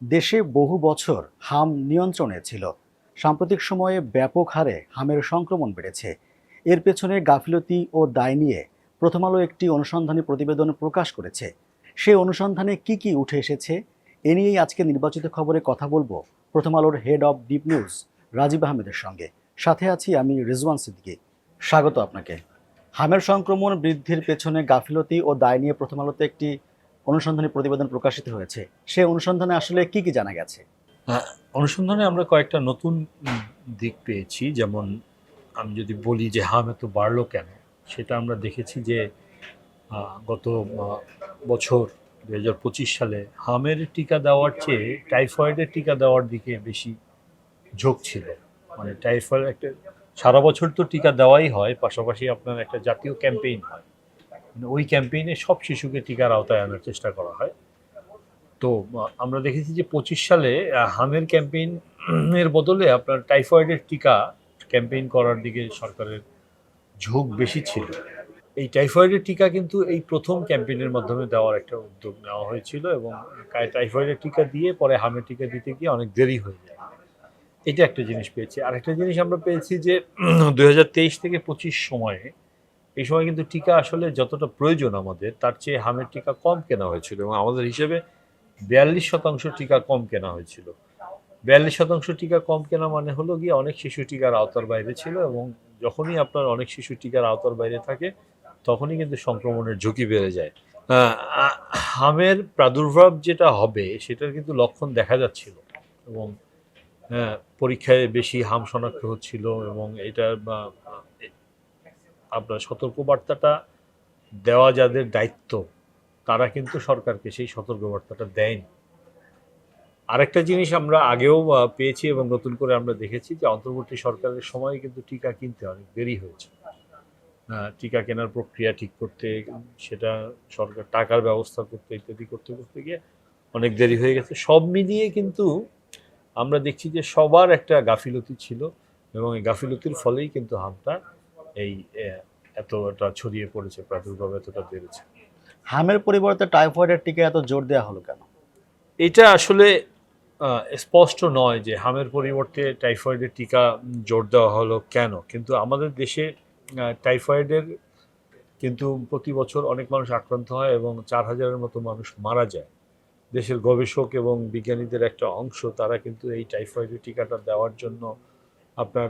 দেশে বহু বছর হাম নিয়ন্ত্রণে ছিল। সাম্প্রতিক সময়ে ব্যাপক হারে হামের সংক্রমণ বেড়েছে। এর পেছনে গাফিলতি ও দায় নিয়ে প্রথম আলো একটি অনুসন্ধানী প্রতিবেদন প্রকাশ করেছে। সেই অনুসন্ধানে কি কি উঠে এসেছে এ নিয়েই আজকে নির্বাচিত খবরে কথা বলবো প্রথম আলোর head of deep news Rajib আহমেদের সঙ্গে। সাথে আছি আমি রিজওয়ান সিদ্দিকী। স্বাগত আপনাকে। হামের সংক্রমণ বৃদ্ধির পেছনে গাফিলতি ও দায় নিয়ে প্রথম আলোতে একটি অনুসন্ধানী প্রতিবেদন প্রকাশিত হয়েছে। সেই অনুসন্ধানে আসলে কি কি জানা গেছে? আহ, অনুসন্ধানে আমরা কয়েকটা নতুন দিক পেয়েছি। যেমন আমি যদি বলি যে হাম এত বাড়লো কেন, সেটা আমরা দেখেছি যে গত বছর 2025 সালে হামের টিকা দেওয়ার চেয়ে টাইফয়েডের টিকা দেওয়ার দিকে বেশি ঝোঁক ছিল। মানে টাইফয়েড একটা সারা বছর তো টিকা দেওয়াই হয়, পাশাপাশি আপনার একটা জাতীয় ক্যাম্পেইন হয়। মানে ওই ক্যাম্পেইনে সব শিশুকে টিকার আওতায় আনার চেষ্টা করা হয়। তো আমরা দেখেছি যে 25 সালে হামের ক্যাম্পেইন এর বদলে আপনার টাইফয়েডের টিকা ক্যাম্পেইন করার দিকে সরকারের ঝোঁক বেশি ছিল। এই টাইফয়েডের টিকা কিন্তু এই প্রথম ক্যাম্পেইনের মাধ্যমে দেওয়ার একটা উদ্যোগ নেওয়া হয়েছিল, এবং টাইফয়েডের টিকা দিয়ে পরে হামের টিকা দিতে গিয়ে অনেক দেরি হয়ে যায়। এটা একটা জিনিস পেয়েছি। আরেকটা জিনিস আমরা পেয়েছি যে 2023 থেকে 25 সময়ে, এই সময় কিন্তু টিকা আসলে যতটা প্রয়োজন আমাদের, তার চেয়ে হামের টিকা কম কেনা হয়েছিল, এবং আমাদের হিসেবে 42% টিকা কম কেনা হয়েছিল। 42% টিকা কম কেনা মানে হলো গিয়ে অনেক শিশু টিকার আওতার বাইরে ছিল, এবং যখনই আপনার অনেক শিশু টিকার আওতার বাইরে থাকে তখনই কিন্তু সংক্রমণের ঝুঁকি বেড়ে যায়। হামের প্রাদুর্ভাব যেটা হবে সেটার কিন্তু লক্ষণ দেখা যাচ্ছিল, এবং পরীক্ষায় বেশি হাম শনাক্ত হচ্ছিল, এবং এটা আপনার সতর্কবার্তাটা দেওয়া যাদের দায়িত্ব, তারা কিন্তু সরকারকে সেই সতর্কবার্তাটা দেয়নি। আরেকটা জিনিস আমরা আগেও পেয়েছি এবং নতুন করে আমরা দেখেছি যে অন্তর্বর্তী সরকারের সময় কিন্তু টিকা কিনতে অনেক দেরি হয়েছে। টিকা কেনার প্রক্রিয়া ঠিক করতে, সেটা সরকার টাকার ব্যবস্থা করতে, ইত্যাদি করতে করতে গিয়ে অনেক দেরি হয়ে গেছে। সব মিলিয়ে কিন্তু আমরা দেখছি যে সবার একটা গাফিলতি ছিল, এবং এই গাফিলতির ফলেই কিন্তু হামটা এই এতটা ছড়িয়ে পড়েছে, প্রাদুর্ভাব এতটা বেড়েছে। হামের পরিবর্তে টাইফয়েডের টিকা এত জোর দেওয়া হলো কেন? এটা আসলে স্পষ্ট নয় যে হামের পরিবর্তে টাইফয়েডের টিকা জোর দেওয়া হলো কেন, কিন্তু আমাদের দেশে টাইফয়েডের কিন্তু প্রতি বছর অনেক মানুষ আক্রান্ত হয় এবং 4,000-এর মতো মানুষ মারা যায়। দেশের গবেষক এবং বিজ্ঞানীদের একটা অংশ তারা কিন্তু এই টাইফয়েডের টিকাটা দেওয়ার জন্য আপনার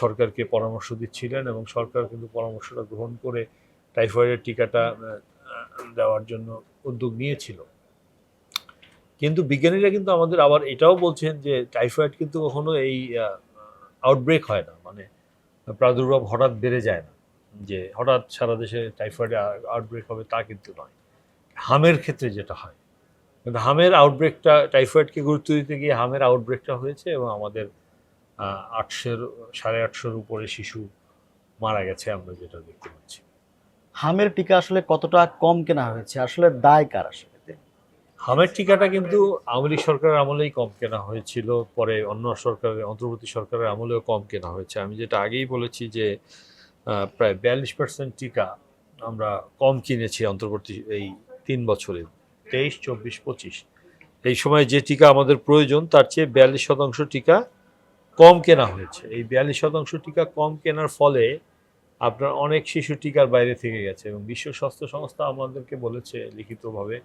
সরকারকে পরামর্শ দিচ্ছিলেন, এবং সরকার কিন্তু পরামর্শটা গ্রহণ করে টাইফয়েডের টিকাটা দেওয়ার জন্য উদ্যোগ নিয়েছিল। কিন্তু বিজ্ঞানীরা কিন্তু আমাদের আবার এটাও বলছেন যে টাইফয়েড কিন্তু কখনো এই আউটব্রেক হয় না, মানে প্রাদুর্ভাব হঠাৎ বেড়ে যায় না, যে হঠাৎ সারা দেশে টাইফয়েডে আউটব্রেক হবে তা কিন্তু নয়। হামের ক্ষেত্রে যেটা হয়, কিন্তু হামের আউটব্রেকটা, টাইফয়েডকে গুরুত্ব দিতে গিয়ে হামের আউটব্রেকটা হয়েছে, এবং আমাদের 800 850-এর উপরে শিশু মারা গেছে, আমরা যেটা দেখতে পাচ্ছি। হামের টিকা আসলে কতটা কম কেনা হয়েছে, আসলে দায় কার আসলে? হামের টিকাটা কিন্তু আওয়ামী লীগ সরকারের আমলেই কম কেনা হয়েছিল, পরে অন্য সরকারের, অন্তর্বর্তী সরকারের আমলেও কম কেনা হয়েছে। আমি যেটা আগেই বলেছি যে প্রায় 42% টিকা আমরা কম কিনেছি অন্তর্বর্তী এই 3 বছরে, 23, 24, 25 এই সময় যে টিকা আমাদের প্রয়োজন তার চেয়ে 42% টিকা কম কেনা হয়েছে। এই 42% টিকা কম কেনার ফলে আপনার অনেক শিশু টিকার বাইরে থেকে গেছে, এবং বিশ্ব স্বাস্থ্য সংস্থা আমাদেরকে বলেছে লিখিতভাবে,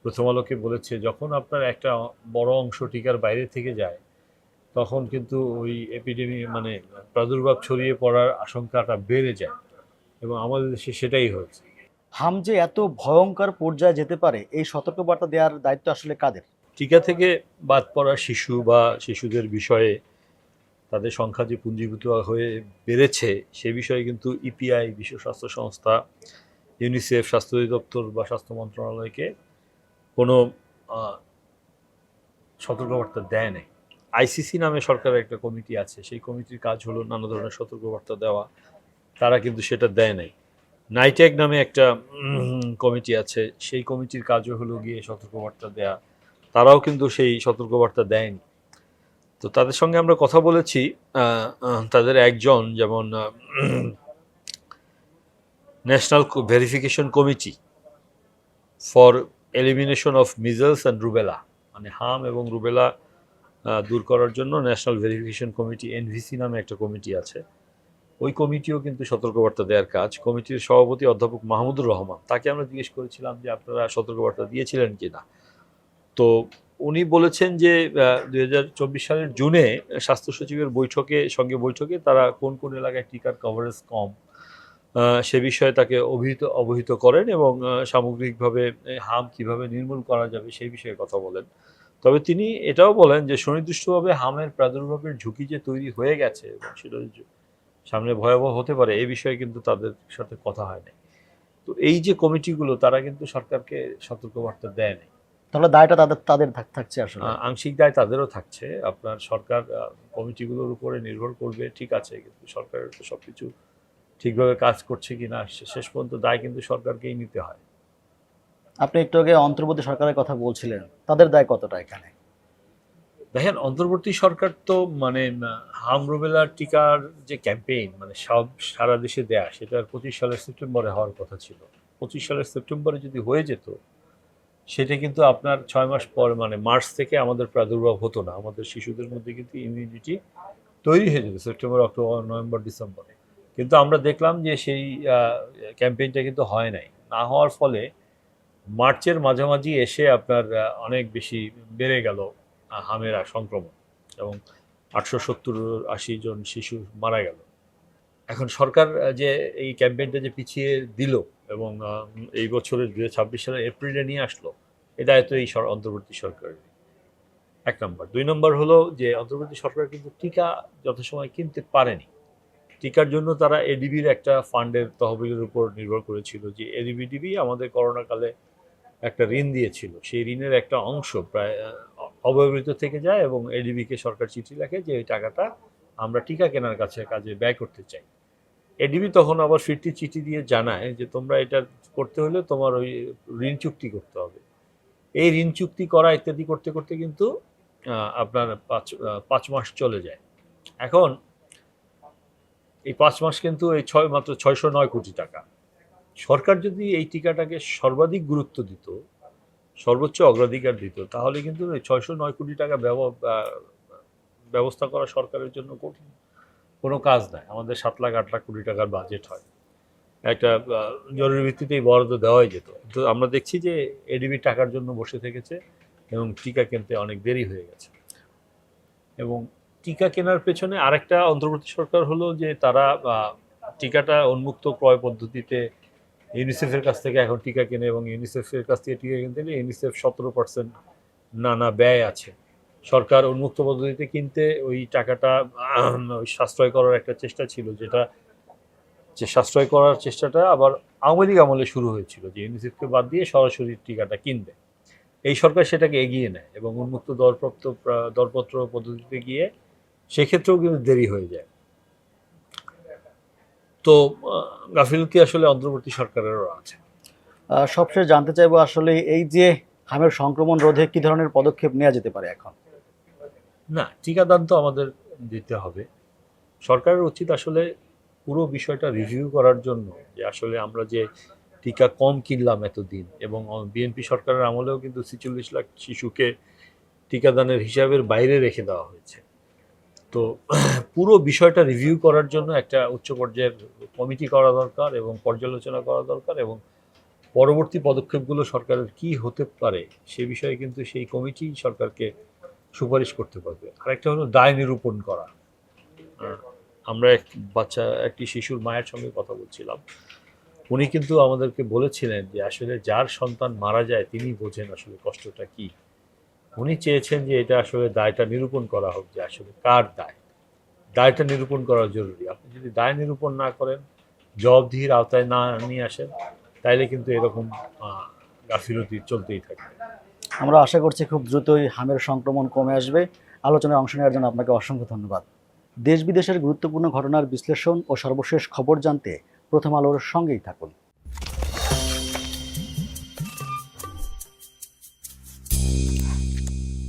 প্রথম আলোকে বলেছে, যখন আপনার একটা বড় অংশ টিকার বাইরে থেকে যায় তখন কিন্তু ওই এপিডেমি, মানে প্রাদুর্ভাব ছড়িয়ে পড়ার আশঙ্কাটা বেড়ে যায়, এবং আমাদের দেশে সেটাই হয়েছে। হাম যে এত ভয়ঙ্কর পর্যায়ে যেতে পারে এই সতর্কবার্তা দেওয়ার দায়িত্ব আসলে কাদের? টিকা থেকে বাদ পড়া শিশু বা শিশুদের বিষয়ে তাদের সংখ্যা যে পুঞ্জীভূত হয়ে বেড়েছে সে বিষয়ে কিন্তু ইপিআই, বিশ্ব স্বাস্থ্য সংস্থা, ইউনিসেফ, স্বাস্থ্য অধিদপ্তর বা স্বাস্থ্য মন্ত্রণালয়কে কোনো সতর্কবার্তা দেয় নাই। আইসিসি নামে সরকারের একটা কমিটি আছে, সেই কমিটির কাজ হলো নানা ধরনের সতর্কবার্তা দেওয়া, তারা কিন্তু সেটা দেয় নাই। নাইট্যাগ নামে একটা কমিটি আছে, সেই কমিটির কাজও হলো গিয়ে সতর্কবার্তা দেয়া, তারাও কিন্তু সেই সতর্কবার্তা দেয়নি। তো তাদের সঙ্গে আমরা কথা বলেছি, তাদের একজন, যেমন national verification committee for elimination of measles and rubella, মানে হাম এবং রুবেলা দূর করার জন্য ন্যাশনাল ভেরিফিকেশন কমিটি এনভিসি নামে একটা কমিটি আছে। ওই কমিটিও কিন্তু সতর্কবার্তা দেওয়ার কাজ। কমিটির সভাপতি অধ্যাপক মাহমুদুর রহমান, তাকে আমরা জিজ্ঞেস করেছিলাম যে আপনারা সতর্কবার্তা দিয়েছিলেন কিনা। তো উনি বলেছেন যে 2024 সালের জুনে স্বাস্থ্য সচিবের সঙ্গে বৈঠকে তারা কোন কোন এলাকায় টিকার কভারেজ কম সে বিষয়ে তাকে অবহিত করেন এবং সামগ্রিকভাবে হাম কিভাবে নির্মূল করা যাবে সেই বিষয়ে কথা বলেন। তবে তিনি এটাও বলেন যে সুনির্দিষ্টভাবে হামের প্রাদুর্ভাবের ঝুঁকি যে তৈরি হয়ে গেছে এবং সেটা সামনে ভয়াবহ হতে পারে এই বিষয়ে কিন্তু তাদের সাথে কথা হয় নাই। তো এই যে কমিটিগুলো তারা কিন্তু সরকারকে সতর্কবার্তা দেয় নাই। তাহলে দায়টা তাদের থাকছে আসলে। আংশিক দায় তাদেরও থাকছে। আপনার সরকার কমিটিগুলোর উপরে নির্ভর করবে, ঠিক আছে, কিন্তু সরকারের তো সবকিছু ঠিকভাবে কাজ করছে কিনা শেষ পর্যন্ত দায় কিন্তু সরকারকেই নিতে হয়। আপনি একটু আগে অন্তর্বর্তী সরকারের কথা বলছিলেন, তাদের দায় কতটা এখানে? দেখেন, অন্তর্বর্তী সরকার তো মানে হাম রুবেলা টিকার যে ক্যাম্পেইন মানে সারা দেশে দেয়া, সেটা 25 সালের সেপ্টেম্বরে হওয়ার কথা ছিল। 25 সালের সেপ্টেম্বরে যদি হয়ে যেত সেটা কিন্তু আপনার 6 মাস পর মানে মার্চ থেকে আমাদের প্রাদুর্ভাব হতো না। আমাদের শিশুদের মধ্যে কিন্তু ইমিউনিটি তৈরি হয়ে যেত সেপ্টেম্বর, অক্টোবর, নভেম্বর, ডিসেম্বরে। কিন্তু আমরা দেখলাম যে সেই ক্যাম্পেইনটা কিন্তু হয় নাই। না হওয়ার ফলে মার্চের মাঝামাঝি এসে আপনার অনেক বেশি বেড়ে গেল হামের সংক্রমণ এবং 870-80 জন শিশু মারা গেল। এখন সরকার যে এই ক্যাম্পেইনটা যে পিছিয়ে দিল এবং এই বছরের 2026 সালের এপ্রিলে নিয়ে আসলো, এটা তো এই অন্তর্বর্তী সরকারের 1 নম্বর। 2 নম্বর হলো যে অন্তর্বর্তী সরকার কিন্তু টিকা যথাসময় কিনতে পারেনি। টিকার জন্য তারা এডিবির একটা ফান্ডের তহবিলের উপর নির্ভর করেছিল, যে এডিবি আমাদের করোনাকালে একটা ঋণ দিয়েছিল। সেই ঋণের একটা অংশ প্রায় অব্যবহৃত থেকে যায় এবং এডিবিকে সরকার চিঠি লেখে যে এই টাকাটা আমরা টিকা কেনার কাজে ব্যয় করতে চাই। এডিবি তখন আবার ফিরতি চিঠি দিয়ে জানায় যে তোমরা এটা করতে হলে তোমার ওই ঋণ চুক্তি করতে হবে। এই ঋণ চুক্তি করা ইত্যাদি করতে করতে কিন্তু আপনার 5 মাস চলে যায়। এখন এই 5 মাস কিন্তু এই মাত্র 609 কোটি টাকা। সরকার যদি এই টিকাটাকে সর্বাধিক গুরুত্ব দিত, সর্বোচ্চ অগ্রাধিকার দিত, তাহলে কিন্তু এই 609 কোটি টাকা ব্যবস্থা করা সরকারের জন্য কঠিন কোনো কাজ নয়। আমাদের 7 লাখ 8 লাখ কোটি টাকার বাজেট হয়, একটা জরুরি ভিত্তিতেই বরাদ্দ দেওয়াই যেত। তো আমরা দেখছি যে এডিবি টাকার জন্য বসে থেকেছে এবং টিকা কিনতে অনেক দেরি হয়ে গেছে। এবং টিকা কেনার পেছনে আরেকটা অন্তর্বর্তী সরকার হলো যে তারা টিকাটা উন্মুক্ত ক্রয় পদ্ধতিতে ইউনিসেফের কাছ থেকে এখন টিকা কেনে এবং ইউনিসেফের কাছ থেকে টিকা কিনতে গেলে ইউনিসেফ 17% নানা ব্যয় আছে। সরকার উন্মুক্ত পদ্ধতিতে কিনতে ওই টাকাটা ওই সাশ্রয় করার একটা চেষ্টা ছিল, যে সাশ্রয় করার চেষ্টাটা আবার আওয়ামী লীগ আমলে শুরু হয়েছিল, যে ইউনিসেফকে বাদ দিয়ে সরাসরি টিকাটা কিনবে। এই সরকার সেটাকে এগিয়ে নেয় এবং উন্মুক্ত দরপত্র পদ্ধতিতে গিয়ে সেক্ষেত্রেও কিন্তু দেরি হয়ে যায়। তো গাফিলতি আসলে অন্তর্বর্তী সরকারেরও আছে। সবশেষ জানতে চাইবো আসলে এই যে হামের সংক্রমণ রোধে কি ধরনের পদক্ষেপ নেওয়া যেতে পারে এখন? না, টিকাদান তো আমাদের দিতে হবে। সরকারের উচিত আসলে পুরো বিষয়টা রিভিউ করার জন্য, যে আসলে আমরা যে টিকা কম কিনলাম এতদিন, এবং বিএনপি সরকারের আমলেও কিন্তু 46 লাখ শিশুকে টিকাদানের হিসাবের বাইরে রেখে দেওয়া হয়েছে। তো পুরো বিষয়টা রিভিউ করার জন্য একটা উচ্চ পর্যায়ের কমিটি করা দরকার এবং পর্যালোচনা করা দরকার, এবং পরবর্তী পদক্ষেপগুলো সরকারের কি হতে পারে সে বিষয়ে কিন্তু সেই কমিটি সরকারকে সুপারিশ করতে পারবে। আরেকটা হলো দায় নিরূপণ করা। আমরা একটি শিশুর মায়ের সঙ্গে কথা বলছিলাম, উনি কিন্তু আমাদেরকে বলেছিলেন যে আসলে যার সন্তান মারা যায় তিনি বোঝেন আসলে কষ্টটা কি। উনি চেয়েছেন যে এটা আসলে দায়টা নিরূপণ করা হোক, যে আসলে কার দায়টা নিরূপণ করা জরুরি। আপনি যদি দায় নিরূপণ না করেন, জবাবদিহির আওতায় না নিয়ে আসেন, তাইলে কিন্তু এরকম গাফিলতি চলতেই থাকবে। আমরা আশা করছি খুব দ্রুতই হামের সংক্রমণ কমে আসবে। আলোচনায় অংশ নেওয়ার জন্য আপনাকে অসংখ্য ধন্যবাদ। দেশ বিদেশের গুরুত্বপূর্ণ ঘটনার বিশ্লেষণ ও সর্বশেষ খবর জানতে প্রথম আলোর সঙ্গেই থাকুন।